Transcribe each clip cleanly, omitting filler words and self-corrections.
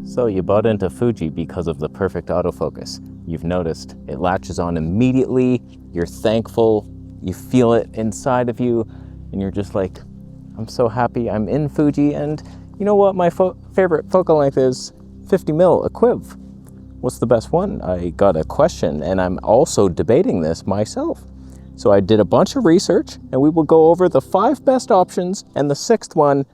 So you bought into Fuji because of the perfect autofocus. You've noticed it latches on immediately, you're thankful, you feel it inside of you, and you're just like, I'm so happy I'm in Fuji. And you know what my favorite focal length is? 50mm Equiv. What's the best one? I got a question, and I'm also debating this myself. So I did a bunch of research, and we will go over the 5 best options and the 6th one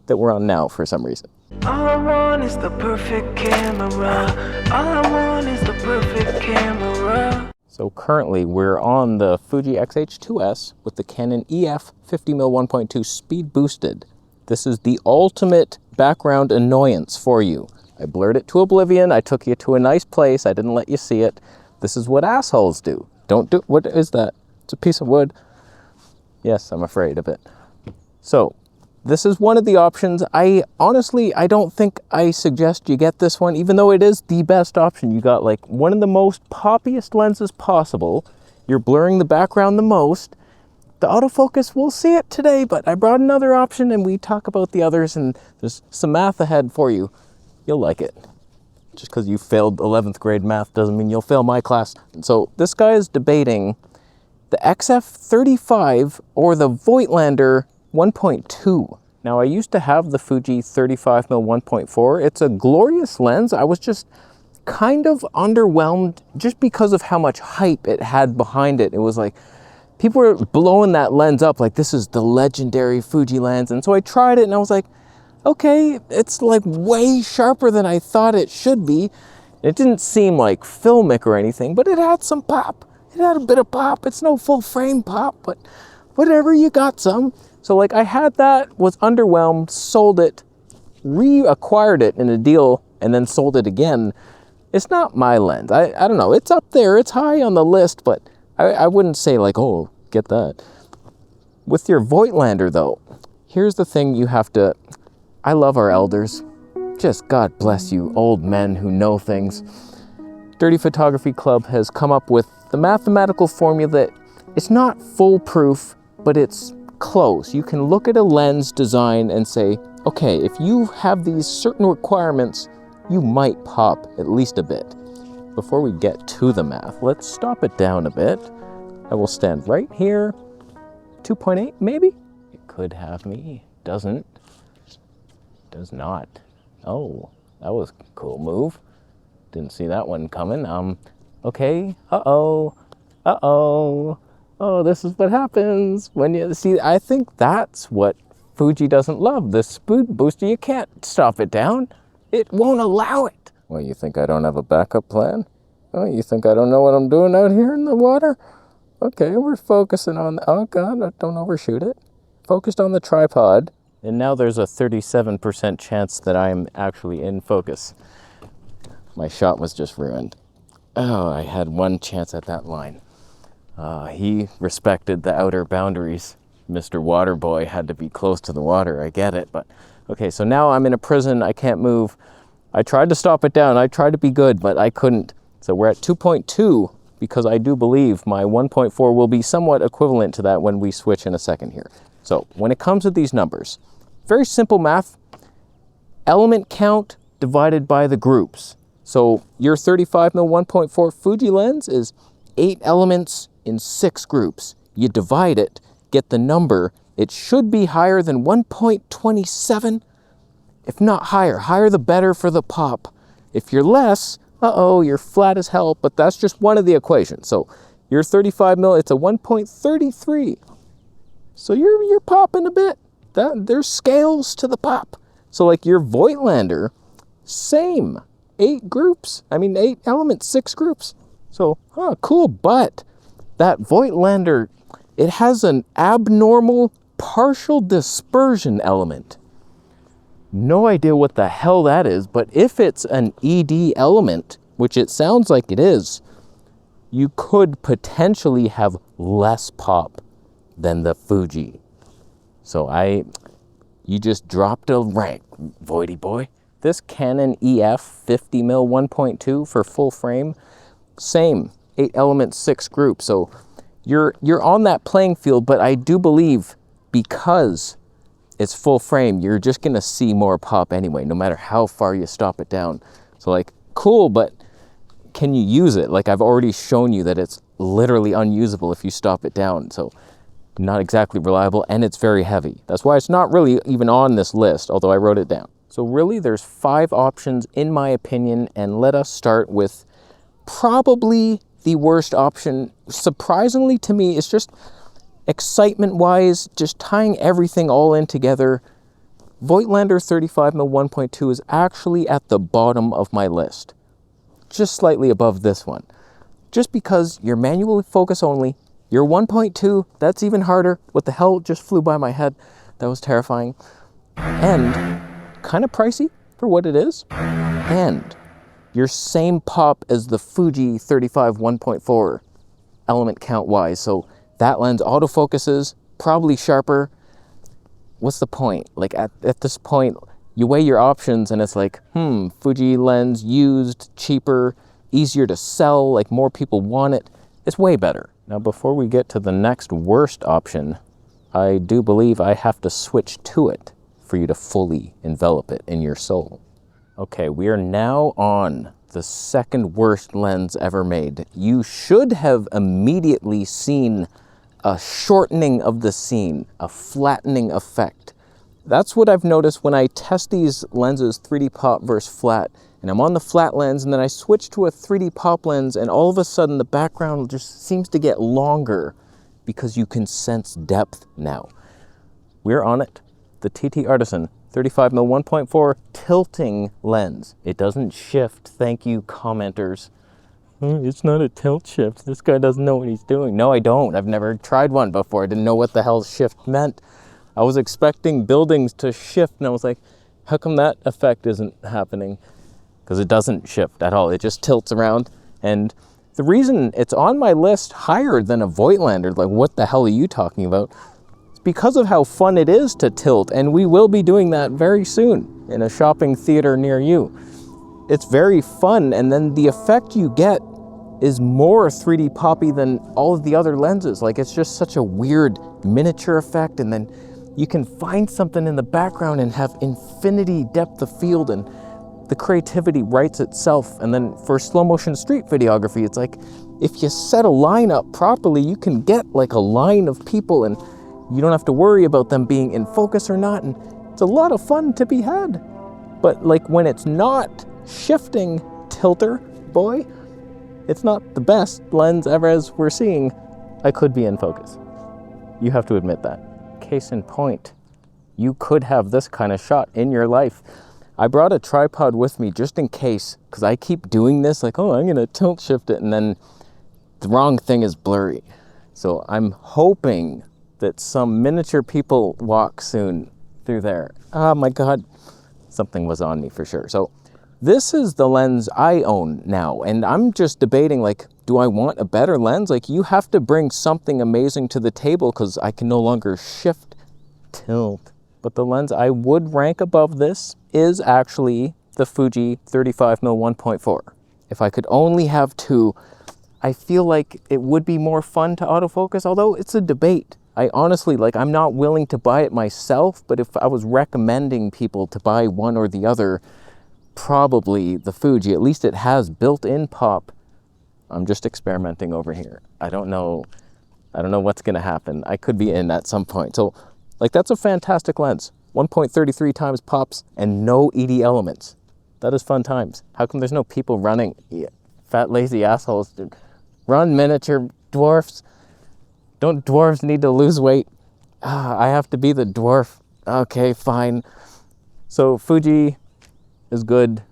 that we're on now for some reason. All I want is the perfect camera. All I want is the perfect camera. So currently we're on the Fuji X-H2S with the Canon EF 50mm 1.2 speed boosted. This is the ultimate background annoyance for you. I blurred it to oblivion. I took you to a nice place. I didn't let you see it. This is what assholes do. Don't do, what is that? It's a piece of wood. Yes, I'm afraid of it. So this is one of the options. Honestly, I don't think I suggest you get this one, even though it is the best option. You got like one of the most poppiest lenses possible. You're blurring the background the most. The autofocus, we'll see it today, but I brought another option and we talk about the others, and there's some math ahead for you. You'll like it. Just because you failed 11th grade math doesn't mean you'll fail my class. So this guy is debating the XF35 or the Voigtlander 1.2. Now I used to have the Fuji 35mm 1.4. It's a glorious lens. I was just kind of underwhelmed just because of how much hype it had behind it. It was like, people were blowing that lens up like this is the legendary Fuji lens. And so I tried it and I was like, okay, it's like way sharper than I thought it should be. It didn't seem like filmic or anything, but it had some pop. It had a bit of pop. It's no full frame pop, but whatever, you got some. So like I had that, was underwhelmed, sold it, reacquired it in a deal, and then sold it again. It's not my lens. I don't know. It's up there. It's high on the list, but I wouldn't say like, oh, get that. With your Voigtlander though, here's the thing you have to, I love our elders. Just God bless you, old men who know things. Dirty Photography Club has come up with the mathematical formula that it's not foolproof, but it's close. You can look at a lens design and say, okay, if you have these certain requirements, you might pop at least a bit. Before we get to the math, let's stop it down a bit. I will stand right here. 2.8 maybe? It could have me. Doesn't. Does not. Oh, that was a cool move. Didn't see that one coming. Okay. Uh-oh. Uh-oh. Oh, this is what happens when you see. I think that's what Fuji doesn't love. The speed booster, you can't stop it down. It won't allow it. Well, you think I don't have a backup plan? Oh, you think I don't know what I'm doing out here in the water? Okay, we're focusing on, oh God, don't overshoot it. Focused on the tripod. And now there's a 37% chance that I'm actually in focus. My shot was just ruined. Oh, I had one chance at that line. He respected the outer boundaries. Mr. Waterboy had to be close to the water, I get it, but okay, so now I'm in a prison, I can't move. I tried to stop it down, I tried to be good, but I couldn't. So we're at 2.2 because I do believe my 1.4 will be somewhat equivalent to that when we switch in a second here. So when it comes to these numbers, very simple math, element count divided by the groups. So your 35mm 1.4 Fuji lens is 8 elements in 6 groups. You divide it, get the number. It should be higher than 1.27. If not higher, higher the better for the pop. If you're less, uh-oh, you're flat as hell, but that's just one of the equations. So your 35mm, it's a 1.33. So you're popping a bit. There's scales to the pop. So like your Voigtlander, same. 8 groups. I mean, 8 elements, 6 groups. So, cool, but that Voigtlander, it has an abnormal partial dispersion element. No idea what the hell that is, but if it's an ED element, which it sounds like it is, you could potentially have less pop than the Fuji. So you just dropped a rank, Voidy boy. This Canon EF 50mm 1.2 for full frame, same, 8 elements, 6 groups. So you're on that playing field, but I do believe because it's full frame, you're just gonna see more pop anyway, no matter how far you stop it down. So like, cool, but can you use it? Like, I've already shown you that it's literally unusable if you stop it down. So not exactly reliable, and it's very heavy. That's why it's not really even on this list, although I wrote it down. So really there's 5 options in my opinion, and let us start with probably the worst option. Surprisingly to me, it's just excitement-wise, just tying everything all in together. Voigtlander 35mm 1.2 is actually at the bottom of my list, just slightly above this one. Just because you're manual focus only, you're 1.2, that's even harder. What the hell just flew by my head? That was terrifying. And kind of pricey for what it is. And your same pop as the Fuji 35 1.4 element count wise. So that lens autofocuses, probably sharper. What's the point? Like at this point, you weigh your options and it's like, Fuji lens, used, cheaper, easier to sell, like more people want it. It's way better. Now, before we get to the next worst option, I do believe I have to switch to it for you to fully envelop it in your soul. Okay, we are now on the second worst lens ever made. You should have immediately seen a shortening of the scene, a flattening effect. That's what I've noticed when I test these lenses, 3D pop versus flat, and I'm on the flat lens and then I switch to a 3D pop lens and all of a sudden the background just seems to get longer because you can sense depth now. We're on it. The TT Artisan 35mm 1.4 tilting lens. It doesn't shift, thank you commenters. It's not a tilt shift. This guy doesn't know what he's doing. No, I don't. I've never tried one before. I didn't know what the hell shift meant. I was expecting buildings to shift and I was like, how come that effect isn't happening? Because it doesn't shift at all. It just tilts around. And the reason it's on my list higher than a Voigtlander, like what the hell are you talking about? It's because of how fun it is to tilt. And we will be doing that very soon in a shopping theater near you. It's very fun, and then the effect you get is more 3D poppy than all of the other lenses. Like, it's just such a weird miniature effect, and then you can find something in the background and have infinity depth of field, and the creativity writes itself. And then for slow motion street videography, it's like, if you set a line up properly, you can get like a line of people and you don't have to worry about them being in focus or not, and it's a lot of fun to be had. But like when it's not shifting tilter, boy, it's not the best lens ever as we're seeing. I could be in focus. You have to admit that. Case in point, you could have this kind of shot in your life. I brought a tripod with me just in case, because I keep doing this, like, oh, I'm gonna tilt shift it, and then the wrong thing is blurry. So I'm hoping that some miniature people walk soon through there. Oh my God, something was on me for sure. So this is the lens I own now, and I'm just debating, like, do I want a better lens? Like, you have to bring something amazing to the table because I can no longer shift, tilt. But the lens I would rank above this is actually the Fuji 35mm 1.4. If I could only have 2, I feel like it would be more fun to autofocus, although it's a debate. I honestly, like, I'm not willing to buy it myself, but if I was recommending people to buy one or the other, probably the Fuji. At least it has built-in pop. I'm just experimenting over here. I don't know what's gonna happen. I could be in at some point. So, like, that's a fantastic lens. 1.33 times pops and no ED elements. That is fun times. How come there's no people running? Yeah. Fat, lazy assholes. Dude. Run, miniature dwarfs. Don't dwarves need to lose weight? I have to be the dwarf. Okay, fine. So Fuji is good.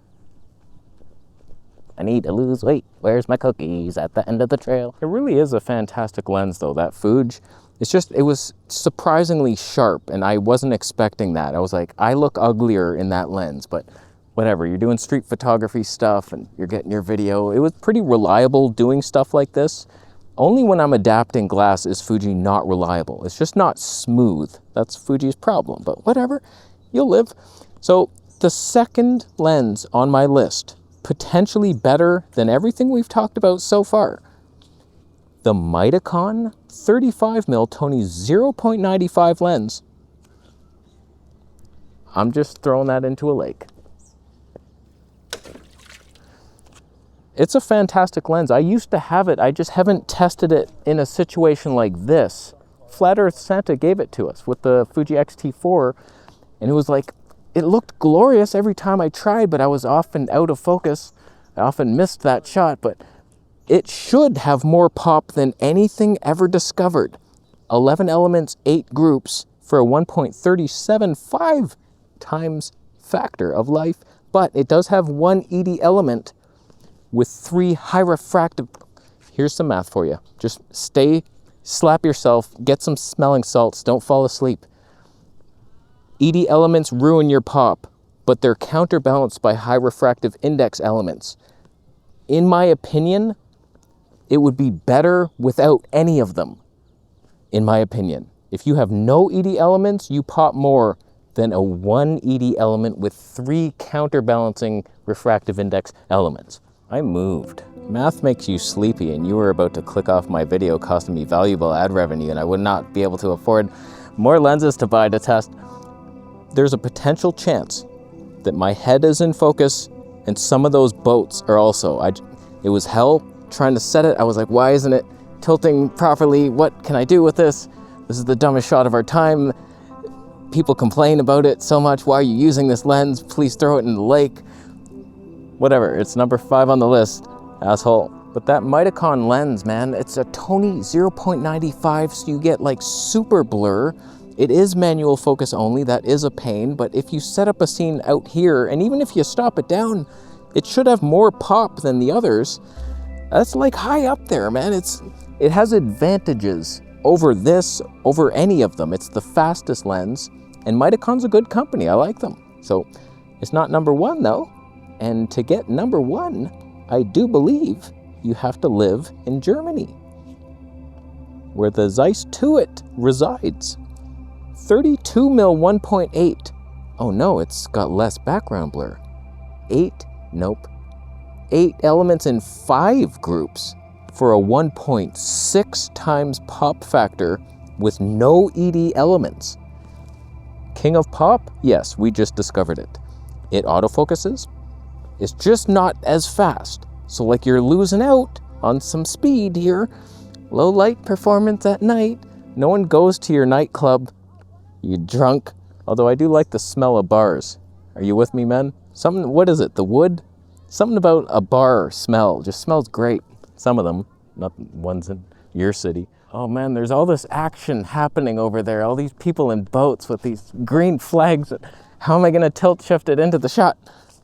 I need to lose weight. Where's my cookies at the end of the trail? It really is a fantastic lens though, that Fuji. It was surprisingly sharp, and I wasn't expecting that. I was like, I look uglier in that lens, but whatever. You're doing street photography stuff and you're getting your video. It was pretty reliable doing stuff like this. Only when I'm adapting glass is Fuji not reliable. It's just not smooth. That's Fuji's problem, but whatever. You'll live. So the second lens on my list, potentially better than everything we've talked about so far, the Mitacon 35mm Tony 0.95 lens. I'm just throwing that into a lake. It's a fantastic lens. I used to have it. I just haven't tested it in a situation like this. Flat Earth Santa gave it to us with the Fuji X-T4, and it was like, it looked glorious every time I tried, but I was often out of focus. I often missed that shot, but it should have more pop than anything ever discovered. 11 elements, 8 groups for a 1.375 times factor of life, but it does have one ED element with 3 high refractive. Here's some math for you. Just slap yourself, get some smelling salts, don't fall asleep. ED elements ruin your pop, but they're counterbalanced by high refractive index elements. In my opinion, it would be better without any of them, in my opinion. If you have no ED elements, you pop more than a 1 ED element with 3 counterbalancing refractive index elements. I moved. Math makes you sleepy, and you were about to click off my video costing me valuable ad revenue, and I would not be able to afford more lenses to buy to test. There's a potential chance that my head is in focus and some of those boats are also. It was hell trying to set it. I was like, why isn't it tilting properly? What can I do with this? This is the dumbest shot of our time. People complain about it so much. Why are you using this lens? Please throw it in the lake. Whatever, it's number 5 on the list, asshole. But that Mitacon lens, man, it's a Tony 0.95, so you get like super blur. It is manual focus only, that is a pain, but if you set up a scene out here, and even if you stop it down, it should have more pop than the others. That's like high up there, man. It has advantages over this, over any of them. It's the fastest lens, and Mitacon's a good company, I like them. So it's not number 1 though. And to get number 1, I do believe you have to live in Germany, where the Zeiss Tuit resides. 32mm 1.8. Oh no, it's got less background blur. 8, nope. 8 elements in 5 groups for a 1.6 times pop factor with no ED elements. King of pop? Yes, we just discovered it. It autofocuses. It's just not as fast. So like you're losing out on some speed here. Low light performance at night. No one goes to your nightclub. You drunk. Although I do like the smell of bars. Are you with me, men? What is it, the wood? Something about a bar smell. Just smells great. Some of them, not the ones in your city. Oh man, there's all this action happening over there. All these people in boats with these green flags. How am I gonna tilt shift it into the shot?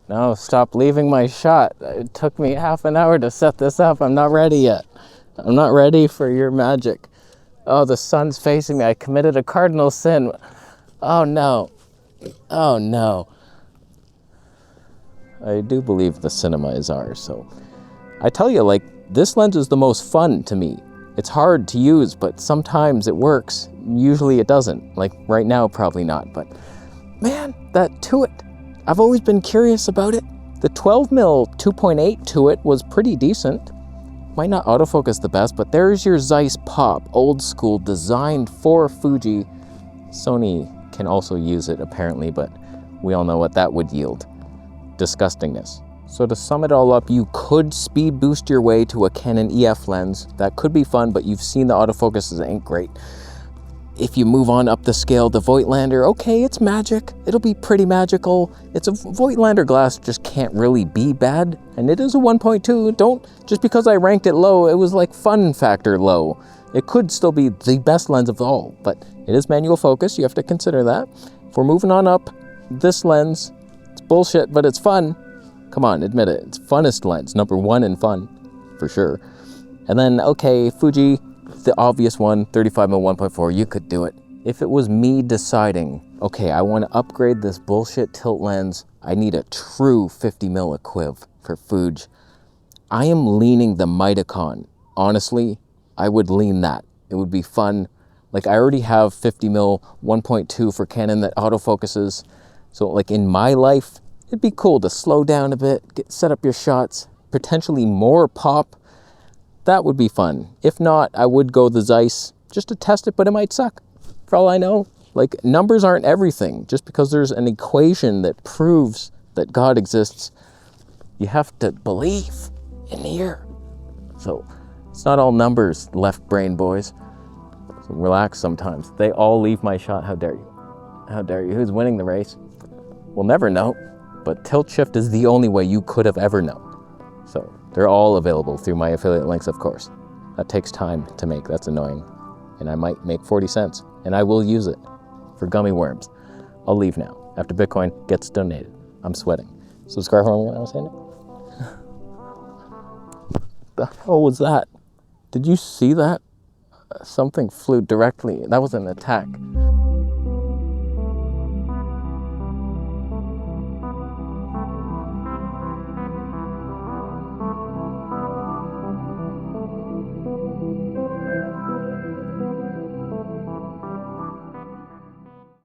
No, stop leaving my shot. It took me half an hour to set this up. I'm not ready yet. I'm not ready for your magic. Oh, the sun's facing me. I committed a cardinal sin. Oh no. Oh no. I do believe the cinema is ours, so I tell you, like, this lens is the most fun to me. It's hard to use, but sometimes it works. Usually it doesn't. Like right now, probably not, but man, that Tuit. I've always been curious about it. The 12mm 2.8 Tuit was pretty decent. Might not autofocus the best, but there's your Zeiss Pop, old school, designed for Fuji. Sony can also use it apparently, but we all know what that would yield. Disgustingness. So to sum it all up, you could speed boost your way to a Canon EF lens. That could be fun, but you've seen the autofocuses ain't great. If you move on up the scale, the Voigtlander, okay, it's magic. It'll be pretty magical. It's a Voigtlander glass, just can't really be bad. And it is a 1.2. Just because I ranked it low, it was like fun factor low. It could still be the best lens of all, but it is manual focus. You have to consider that. If we're moving on up, this lens, it's bullshit, but it's fun. Come on, admit it. It's funnest lens, number 1 in fun, for sure. And then, okay, Fuji, the obvious one, 35mm 1.4, you could do it. If it was me deciding, okay, I want to upgrade this bullshit tilt lens, I need a true 50mm Equiv for Fuji, I am leaning the Mitacon. Honestly, I would lean that. It would be fun. Like, I already have 50mm 1.2 for Canon that autofocuses. So like in my life, it'd be cool to slow down a bit, set up your shots, potentially more pop. That would be fun. If not, I would go the Zeiss just to test it, but it might suck. For all I know, Like, numbers aren't everything. Just because there's an equation that proves that God exists, you have to believe in here. So it's not all numbers, left brain boys. So relax sometimes. They all leave my shot. How dare you? How dare you? Who's winning the race? We'll never know. But tilt shift is the only way you could have ever known. So they're all available through my affiliate links, of course. That takes time to make. That's annoying. And I might make 40 cents. And I will use it for gummy worms. I'll leave now after Bitcoin gets donated. I'm sweating. Subscribe for me when I was saying it. The hell was that? Did you see that? Something flew directly. That was an attack.